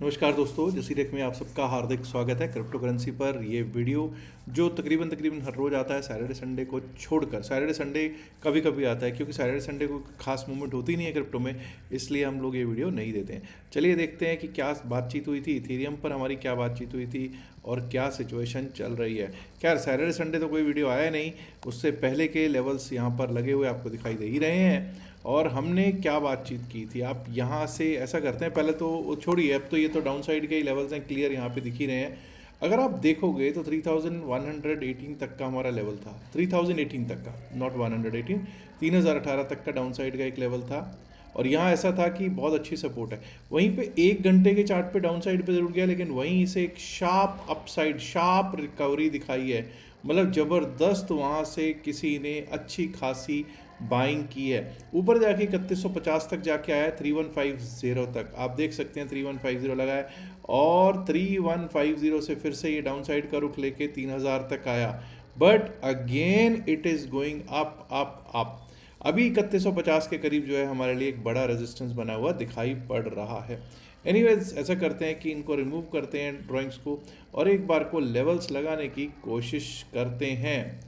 नमस्कार दोस्तों, जैसी टेक में आप सबका हार्दिक स्वागत है। क्रिप्टो करेंसी पर ये वीडियो जो तकरीबन हर रोज़ आता है सैटरडे संडे को छोड़कर। सैटरडे संडे कभी कभी आता है क्योंकि सैटरडे संडे को खास मूवमेंट होती नहीं है क्रिप्टो में, इसलिए हम लोग ये वीडियो नहीं देते हैं। चलिए देखते हैं कि क्या बातचीत हुई थी इथेरियम पर, हमारी क्या बातचीत हुई थी और क्या सिचुएशन चल रही है। खैर सैटरडे संडे तो कोई वीडियो आया नहीं, उससे पहले के लेवल्स यहाँ पर लगे हुए आपको दिखाई दे ही रहे हैं। और हमने क्या बातचीत की थी, आप यहाँ से ऐसा करते हैं, पहले तो छोड़िए, अब तो ये तो डाउन साइड के ही लेवल्स हैं, क्लियर यहाँ पे दिख ही रहे हैं। अगर आप देखोगे तो 3118 तक का हमारा लेवल था, 3018 तक का, नॉट 118, 3018 तक का डाउन साइड का एक लेवल था। और यहाँ ऐसा था कि बहुत अच्छी सपोर्ट है। वहीं पे 1 घंटे के चार्ट पे डाउन साइड पे जरूर गया, लेकिन वहीं इसे एक शार्प अपसाइड, शार्प रिकवरी दिखाई है। मतलब ज़बरदस्त वहाँ से किसी ने अच्छी खासी बाइंग की है। ऊपर जाके 3150 तक जाके आया है, 3150 तक आप देख सकते हैं, 3150 लगा है। और 3150 से फिर से ये डाउन साइड का रुख लेके 3000 तक आया, but again it is going up up up. अभी 3150 के करीब जो है हमारे लिए एक बड़ा रेजिस्टेंस बना हुआ दिखाई पड़ रहा है। एनीवेज ऐसा करते हैं कि इनको रिमूव करते हैं ड्राइंग्स को, और एक बार को लेवल्स लगाने की कोशिश करते हैं।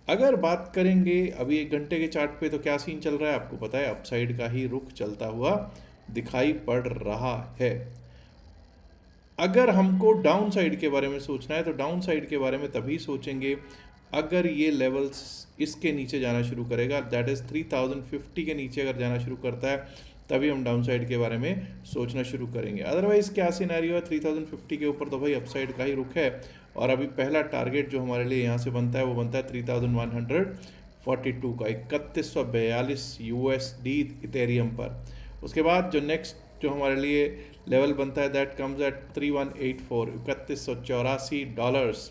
अगर बात करेंगे अभी 1 घंटे के चार्ट पे, तो क्या सीन चल रहा है आपको पता है, अपसाइड का ही रुख चलता हुआ दिखाई पड़ रहा है। अगर हमको डाउन साइड के बारे में सोचना है तो डाउन साइड के बारे में तभी सोचेंगे अगर ये लेवल्स इसके नीचे जाना शुरू करेगा, दैट इज़ 3050 के नीचे अगर जाना शुरू करता है, तभी हम डाउन साइड के बारे में सोचना शुरू करेंगे। अदरवाइज़ क्या सिनेरियो है, 3050 के ऊपर तो भाई अपसाइड का ही रुख है। और अभी पहला टारगेट जो हमारे लिए यहाँ से बनता है वो बनता है 3142 का, 3142 USD इथेरियम पर। उसके बाद जो नेक्स्ट जो हमारे लिए लेवल बनता है, दैट कम्स एट 3184, $3184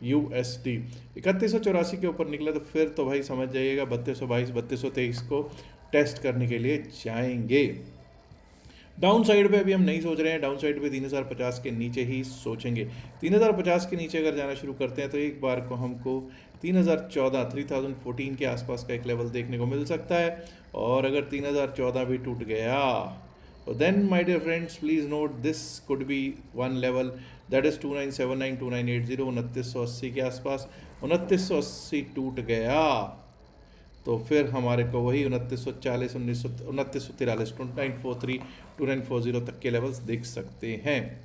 USD। 3184 के ऊपर निकला तो फिर तो भाई समझ जाइएगा 3222 3223 को टेस्ट करने के लिए जाएंगे। डाउन साइड पे अभी हम नहीं सोच रहे हैं, डाउन साइड पे 3050 के नीचे ही सोचेंगे। 3050 के नीचे अगर जाना शुरू करते हैं तो एक बार को हमको 3014 के आसपास का एक लेवल देखने को मिल सकता है। और अगर 3014 भी टूट गया तो then my dear friends please note this could be one level, that is 2979 2980, 2980 के आसपास। 2980 टूट गया तो फिर हमारे को वही 2940 2943 2943 2940 तक के लेवल्स देख सकते हैं।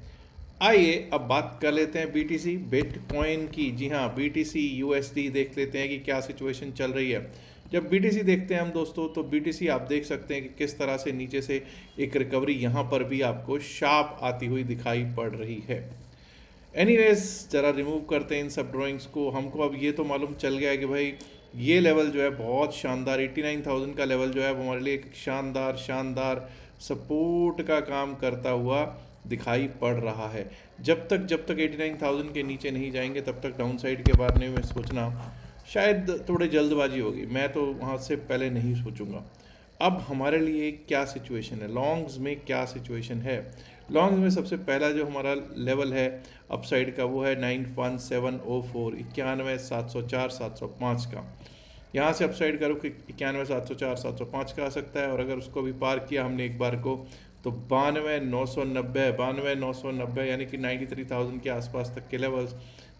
आइए अब बात कर लेते हैं बीटीसी बिटकॉइन की। जी हाँ, बीटीसी यूएसडी देख लेते हैं कि क्या सिचुएशन चल रही है। जब बीटीसी देखते हैं हम दोस्तों, तो बीटीसी आप देख सकते हैं कि किस तरह से नीचे से एक रिकवरी यहाँ पर भी आपको शार्प आती हुई दिखाई पड़ रही है। एनीवेज ज़रा रिमूव करते हैं इन सब ड्राइंग्स को। हमको अब ये तो मालूम चल गया है कि भाई ये लेवल जो है बहुत शानदार, 89,000 का लेवल जो है वो हमारे लिए एक शानदार शानदार सपोर्ट का काम करता हुआ दिखाई पड़ रहा है। जब तक 89,000 के नीचे नहीं जाएंगे तब तक डाउन साइड के बारे में सोचना शायद थोड़ी जल्दबाजी होगी। मैं तो वहाँ से पहले नहीं सोचूंगा। अब हमारे लिए क्या सिचुएशन है, लॉन्ग्स में क्या सिचुएशन है। लॉन्ग्स में सबसे पहला जो हमारा लेवल है अपसाइड का वो है 91704, 91,704 705 का। यहाँ से अपसाइड का रुख 91,704 705 का आ सकता है। और अगर उसको भी पार किया हमने एक बार को तो 92,990 यानी कि 93,000 के आसपास तक के लेवल्स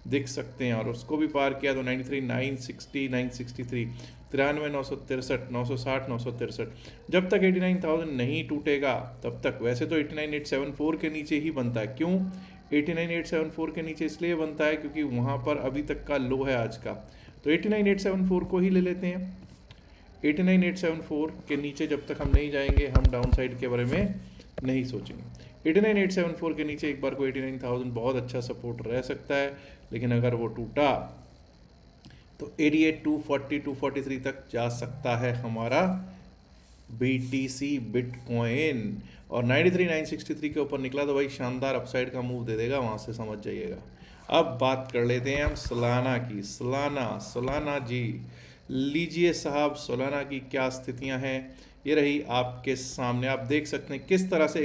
दिख सकते हैं। और उसको भी पार किया तो 93,960 963, 93,963 960 963। जब तक 89,000 नहीं टूटेगा तब तक, वैसे तो 89,874 के नीचे ही बनता है। क्यों 89,874 के नीचे इसलिए बनता है क्योंकि वहाँ पर अभी तक का लो है आज का, तो 89,874 को ही ले लेते हैं। 89,874 के नीचे जब तक हम नहीं जाएंगे हम डाउन साइड के बारे में नहीं सोचेंगे। 89,874 के नीचे एक बार को 89,000 बहुत अच्छा सपोर्ट रह सकता है, लेकिन अगर वो टूटा तो 88,240 243 तक जा सकता है हमारा बीटीसी बिटकॉइन। और 93,963 के ऊपर निकला तो भाई शानदार अपसाइड का मूव दे देगा, वहाँ से समझ जाइएगा। अब बात कर लेते हैं हम सोलाना की। सोलाना जी लीजिए साहब, सोलाना की क्या स्थितियां हैं ये रही आपके सामने। आप देख सकते हैं किस तरह से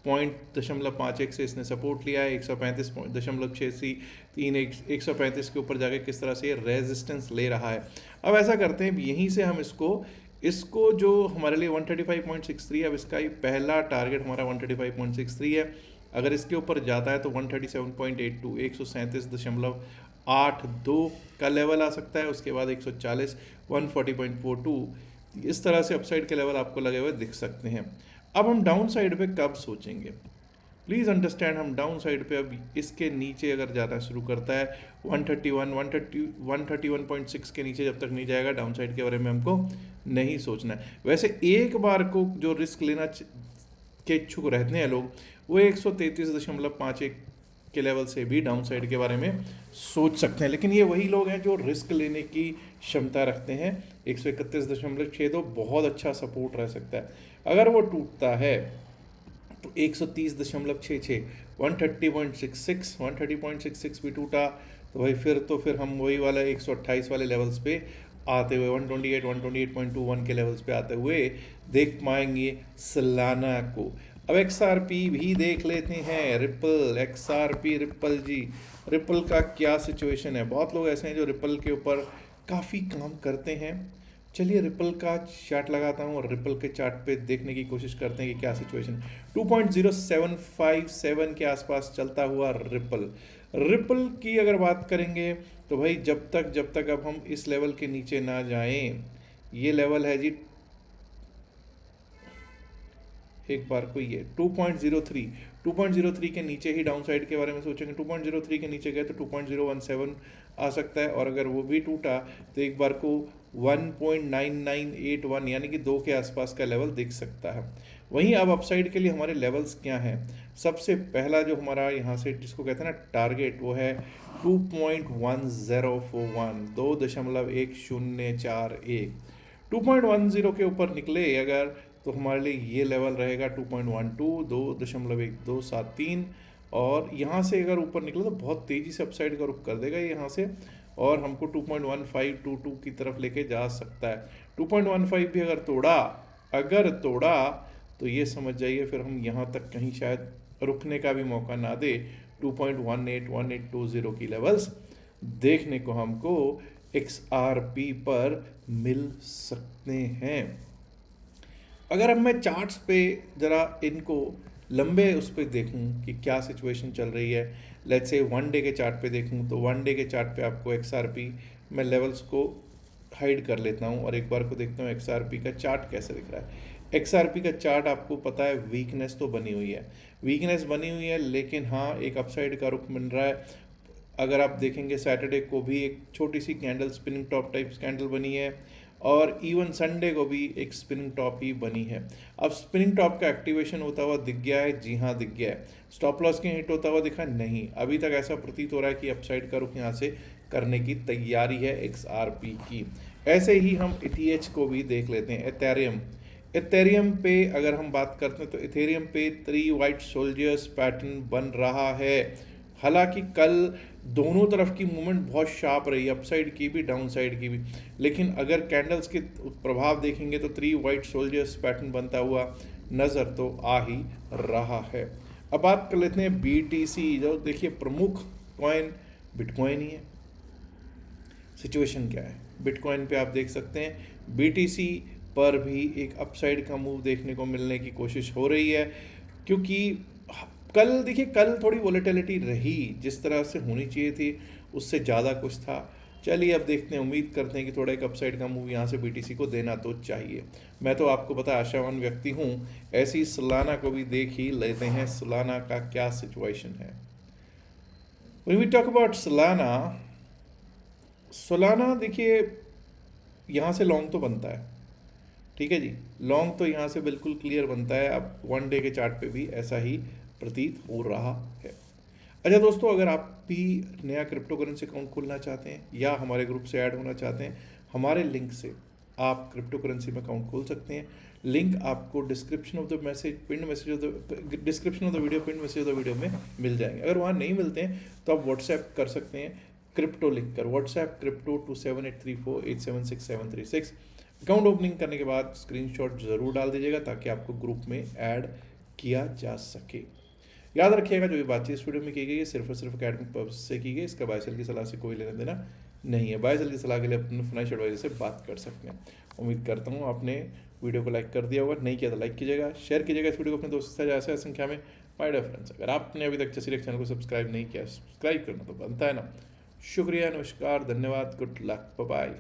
131.51 से इसने सपोर्ट लिया है, 135.63 135 के ऊपर जाके किस तरह से ये रेजिस्टेंस ले रहा है। अब ऐसा करते हैं यहीं से हम इसको जो हमारे लिए 135.63 है, अब इसका ही पहला टारगेट हमारा 135.63 है। अगर इसके ऊपर जाता है तो 137.82 137.82 का लेवल आ सकता है, उसके बाद 140 140.42 इस तरह से अपसाइड के लेवल आपको लगे हुए दिख सकते हैं। अब हम डाउन साइड पे कब सोचेंगे, प्लीज़ अंडरस्टैंड, हम डाउन साइड पे अब इसके नीचे अगर जाना शुरू करता है 131.6 के नीचे जब तक नहीं जाएगा, डाउन साइड के बारे में हमको नहीं सोचना है। वैसे एक बार को जो रिस्क लेना के इच्छुक रहते हैं लोग, वो 133.51 के लेवल से भी डाउन साइड के बारे में सोच सकते हैं, लेकिन ये वही लोग हैं जो रिस्क लेने की क्षमता रखते हैं। 131.62 बहुत अच्छा सपोर्ट रह सकता है। अगर वो टूटता है तो 130.66 130.66 भी टूटा तो भाई फिर हम वही वाला 128 वाले लेवल्स पे आते हुए 128 के लेवल्स पे आते हुए देख पाएंगे सलाना को। अब XRP भी देख लेते हैं, रिपल XRP रिपल जी, रिपल का क्या सिचुएशन है। बहुत लोग ऐसे हैं जो रिपल के ऊपर काफ़ी काम करते हैं। चलिए रिपल का चार्ट लगाता हूँ और रिपल के चार्ट पे देखने की कोशिश करते हैं कि क्या सिचुएशन। 2.0757 के आसपास चलता हुआ रिपल की अगर बात करेंगे तो भाई जब तक अब हम इस लेवल के नीचे ना जाएं, ये लेवल है जी एक बार को ये 2.03 के नीचे ही डाउन साइड के बारे में सोचेंगे। 2.03 के नीचे गए तो 2.017 आ सकता है, और अगर वो भी टूटा तो एक बार को 1.9981 यानी कि 2 के आसपास का लेवल दिख सकता है। वहीं अब अपसाइड के लिए हमारे लेवल्स क्या हैं, सबसे पहला जो हमारा यहाँ से जिसको कहते हैं ना टारगेट, वो है 2.1041 2.1041। 2.10 के ऊपर निकले अगर तो हमारे लिए ये लेवल रहेगा 2.12 2.1273, और यहाँ से अगर ऊपर निकला तो बहुत तेज़ी से अपसाइड का रुख कर देगा यहाँ से, और हमको 2.1522 की तरफ लेके जा सकता है। 2.15 भी अगर तोड़ा तो ये समझ जाइए फिर हम यहाँ तक कहीं शायद रुकने का भी मौका ना दे। 2.181820 की लेवल्स देखने को हमको XRP पर मिल सकते हैं। अगर अब मैं चार्ट्स पे ज़रा इनको लंबे उस पर देखूं कि क्या सिचुएशन चल रही है, लेट्स से 1 डे के चार्ट पे देखूं तो 1 डे के चार्ट पे आपको XRP, मैं लेवल्स को हाइड कर लेता हूं और एक बार को देखता हूं XRP का चार्ट कैसे दिख रहा है। XRP का चार्ट आपको पता है वीकनेस तो बनी हुई है, लेकिन हाँ एक अपसाइड का रुख मिल रहा है। अगर आप देखेंगे सैटरडे को भी एक छोटी सी candle spinning top type candle बनी है, और इवन संडे को भी एक स्पिनिंग टॉप ही बनी है। अब स्पिनिंग टॉप का एक्टिवेशन होता हुआ दिख गया है, जी हाँ दिख गया है। स्टॉप लॉस के हिट होता हुआ दिखा नहीं, अभी तक ऐसा प्रतीत हो रहा है कि अपसाइड का रुख यहाँ से करने की तैयारी है XRP की। ऐसे ही हम ETH को भी देख लेते हैं। एथेरियम पे अगर हम बात करते हैं तो एथेरियम पे 3 वाइट सोल्जर्स पैटर्न बन रहा है। हालांकि कल दोनों तरफ की मूवमेंट बहुत शार्प रही, अपसाइड की भी डाउन साइड की भी, लेकिन अगर कैंडल्स के प्रभाव देखेंगे तो 3 वाइट सोल्जर्स पैटर्न बनता हुआ नज़र तो आ ही रहा है। अब बात कर लेते हैं BTC, जो देखिए प्रमुख कॉइन बिटकॉइन ही है। सिचुएशन क्या है बिटकॉइन पे आप देख सकते हैं, BTC पर भी एक अपसाइड का मूव देखने को मिलने की कोशिश हो रही है, क्योंकि कल थोड़ी वोलेटिलिटी रही, जिस तरह से होनी चाहिए थी उससे ज़्यादा कुछ था। चलिए अब देखते हैं, उम्मीद करते हैं कि थोड़ा एक अपसाइड का मूव यहाँ से BTC को देना तो चाहिए। मैं तो आपको पता आशावान व्यक्ति हूँ, ऐसी सोलाना को भी देख ही लेते हैं सोलाना का क्या सिचुएशन है। When we talk about Solana देखिए यहाँ से लॉन्ग तो बनता है, ठीक है जी, लॉन्ग तो यहाँ से बिल्कुल क्लियर बनता है। अब 1 डे के चार्ट पे भी ऐसा ही प्रतीत हो रहा है। अच्छा दोस्तों, अगर आप भी नया क्रिप्टो करेंसी अकाउंट खोलना चाहते हैं या हमारे ग्रुप से ऐड होना चाहते हैं, हमारे लिंक से आप क्रिप्टो करेंसी में अकाउंट खोल सकते हैं। लिंक आपको डिस्क्रिप्शन ऑफ द वीडियो में मिल जाएंगे। अगर वहाँ नहीं मिलते हैं तो आप व्हाट्सएप कर सकते हैं क्रिप्टो लिखकर, व्हाट्सएप क्रिप्टो 278348766736। अकाउंट ओपनिंग करने के बाद स्क्रीनशॉट ज़रूर डाल दीजिएगा ताकि आपको ग्रुप में ऐड किया जा सके। याद रखिएगा, जो भी बातचीत इस वीडियो में की गई है सिर्फ और सिर्फ एकेडमिक पर्पज से की गई, इसका बाय सेल की सलाह से कोई लेना देना नहीं है। बाय सेल की सलाह के लिए अपने फाइनेंशियल एडवाइजर से बात कर सकते हैं। उम्मीद करता हूँ आपने वीडियो को लाइक कर दिया होगा, नहीं किया तो लाइक कीजिएगा, शेयर कीजिएगा इस वीडियो को अपने दोस्तों से ज़्यादा संख्या में, माय डियर फ्रेंड्स, अगर आपने अभी तक जसीरेक चैनल को सब्सक्राइब नहीं किया, सब्सक्राइब करना तो बनता है ना। शुक्रिया, नमस्कार, धन्यवाद, गुड लक, बाय बाय।